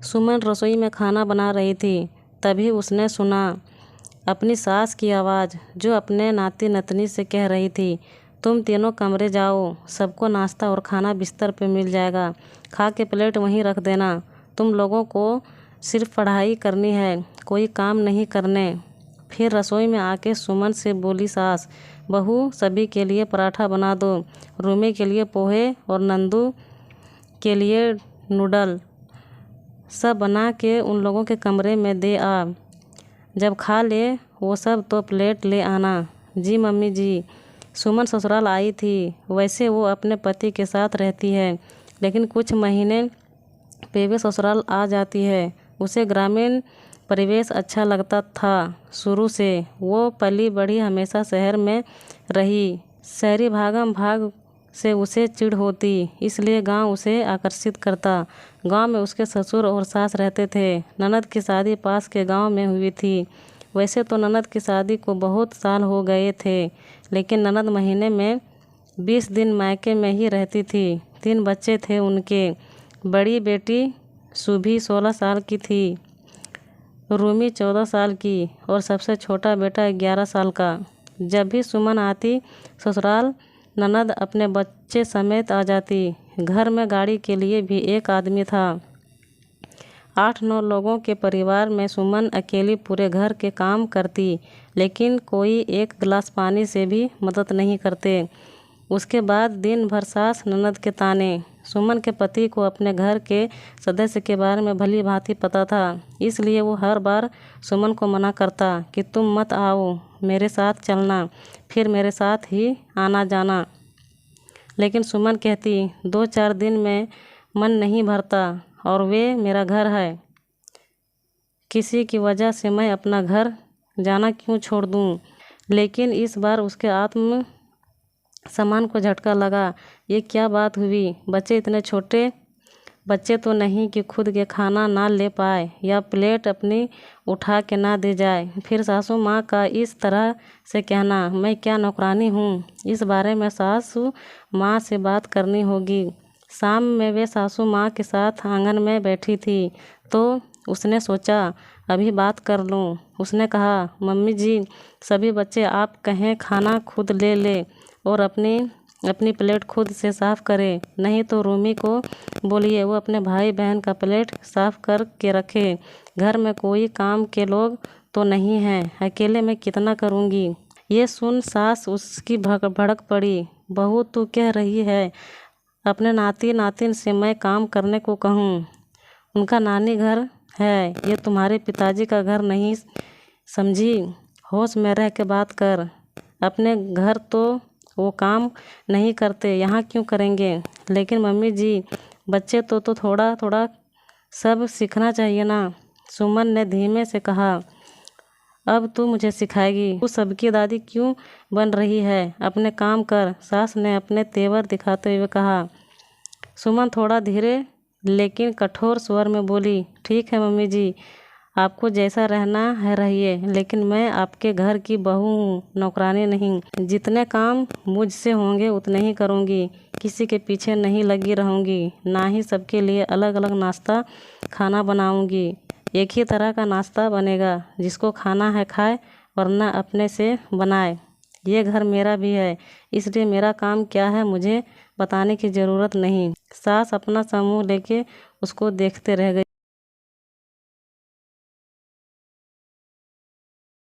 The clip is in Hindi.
सुमन रसोई में खाना बना रही थी। तभी उसने सुना अपनी सास की आवाज़, जो अपने नाती नतनी से कह रही थी, तुम तीनों कमरे जाओ, सबको नाश्ता और खाना बिस्तर पे मिल जाएगा, खा के प्लेट वहीं रख देना। तुम लोगों को सिर्फ पढ़ाई करनी है, कोई काम नहीं करने। फिर रसोई में आके सुमन से बोली सास, बहू सभी के लिए पराठा बना दो, रूमी के लिए पोहे और नंदू के लिए नूडल, सब बना के उन लोगों के कमरे में दे आ। जब खा ले वो सब तो प्लेट ले आना। जी मम्मी जी। सुमन ससुराल आई थी। वैसे वो अपने पति के साथ रहती है, लेकिन कुछ महीने पे वे ससुराल आ जाती है। उसे ग्रामीण परिवेश अच्छा लगता था। शुरू से वो पली बढ़ी हमेशा शहर में रही। शहरी भागम भाग से उसे चिढ़ होती, इसलिए गांव उसे आकर्षित करता। गांव में उसके ससुर और सास रहते थे। ननद की शादी पास के गांव में हुई थी। वैसे तो ननद की शादी को बहुत साल हो गए थे, लेकिन ननद महीने में 20 दिन मायके में ही रहती थी। 3 बच्चे थे उनके। बड़ी बेटी सुभी 16 साल की थी, रूमी 14 साल की और सबसे छोटा बेटा 11 साल का। जब भी सुमन आती ससुराल, ननद अपने बच्चे समेत आ जाती। घर में गाड़ी के लिए भी एक आदमी था। 8-9 लोगों के परिवार में सुमन अकेली पूरे घर के काम करती, लेकिन कोई एक गिलास पानी से भी मदद नहीं करते। उसके बाद दिन भर सास ननद के ताने। सुमन के पति को अपने घर के सदस्य के बारे में भली भांति पता था, इसलिए वो हर बार सुमन को मना करता कि तुम मत आओ, मेरे साथ चलना, फिर मेरे साथ ही आना जाना। लेकिन सुमन कहती 2-4 दिन में मन नहीं भरता और वे मेरा घर है, किसी की वजह से मैं अपना घर जाना क्यों छोड़ दूँ। लेकिन इस बार उसके आत्म सम्मान को झटका लगा। ये क्या बात हुई? बच्चे इतने छोटे बच्चे तो नहीं कि खुद के खाना ना ले पाए या प्लेट अपनी उठा के ना दे जाए। फिर सासू माँ का इस तरह से कहना, मैं क्या नौकरानी हूँ? इस बारे में सासू माँ से बात करनी होगी। शाम में वे सासू माँ के साथ आंगन में बैठी थी, तो उसने सोचा अभी बात कर लूँ। उसने कहा, मम्मी जी, सभी बच्चे आप कहें खाना खुद ले ले और अपनी अपनी प्लेट खुद से साफ़ करे, नहीं तो रूमी को बोलिए वो अपने भाई बहन का प्लेट साफ़ कर के रखे। घर में कोई काम के लोग तो नहीं हैं, अकेले मैं कितना करूँगी। ये सुन सास उसकी भड़क पड़ी। बहू तू कह रही है अपने नाती नातिन से मैं काम करने को कहूँ? उनका नानी घर है, ये तुम्हारे पिताजी का घर नहीं समझी। होश में रह के बात कर। अपने घर तो वो काम नहीं करते, यहाँ क्यों करेंगे? लेकिन मम्मी जी, बच्चे तो थोड़ा थोड़ा सब सीखना चाहिए ना। सुमन ने धीमे से कहा, अब तू मुझे सिखाएगी? तू सबकी दादी क्यों बन रही है? अपने काम कर। सास ने अपने तेवर दिखाते हुए कहा। सुमन थोड़ा धीरे लेकिन कठोर स्वर में बोली, ठीक है मम्मी जी, आपको जैसा रहना है रहिए, लेकिन मैं आपके घर की बहू हूँ, नौकरानी नहीं। जितने काम मुझसे होंगे उतने ही करूँगी, किसी के पीछे नहीं लगी रहूँगी, ना ही सबके लिए अलग अलग नाश्ता खाना बनाऊँगी। एक ही तरह का नाश्ता बनेगा, जिसको खाना है खाए, वरना अपने से बनाए। ये घर मेरा भी है, इसलिए मेरा काम क्या है मुझे बताने की ज़रूरत नहीं। सास अपना समूह लेके उसको देखते रह गई।